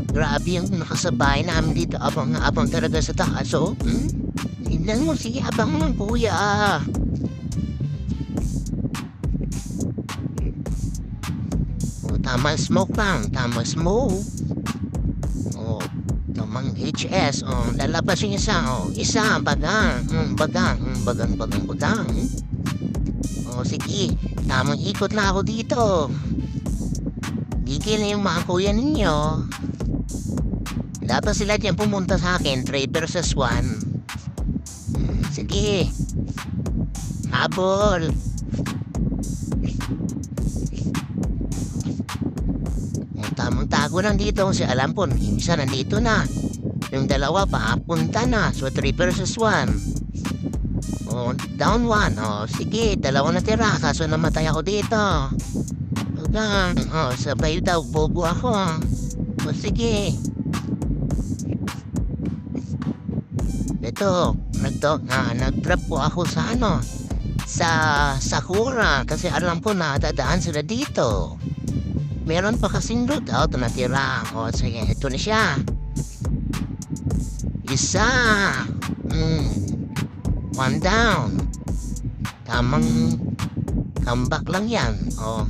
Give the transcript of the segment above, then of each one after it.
Grabe yung nakasabay namin dito abang talaga sa taas, oh. Tignan mo, sige, abang lang, kuya. Oh, tama smoke lang, tama smoke. Oh, tamang HS, oh, lalabas yung isa, oh, isa, bagang, bagang. Oh, sige, tamang ikot na ako dito. Gigil na yung mga kuya ninyo. Dapat sila dyan pumunta sa akin, 3 versus 1. Sige. Habol. Yung tamang tago lang dito kasi alam po, yung isa nandito na. Yung dalawa papunta na. So 3 versus 1. Oh, down 1. Oh, sige, dalawa na tira. Kaso namatay ako dito. Oh, sabay daw, bobo ako. Oh, sige. Ito, nag-drop po ako sa sa Sakura kasi alam ko na dadaan sila dito. Meron pa kasing loadout na tira. O, sige, ito na siya. Isa. One down. Tamang comeback lang yan. O.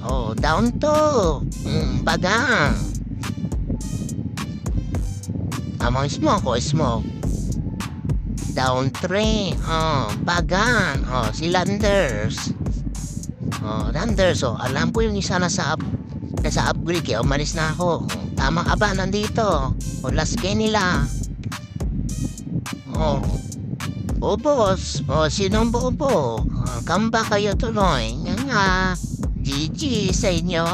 Oh, down 2. Bagang. Tamang smoke, smoke. Down 3. Oh, bagang. Oh, si Landers. Oh, Landers. Oh, alam ko yung isa nasa upgrade. Kaya umalis na ako. Oh, tamang aba, nandito. Oh, last game nila. Oh. Boss. Oh, sinong bobo? Oh, comeback kayo tuloy. Nga nga. GG sa inyo.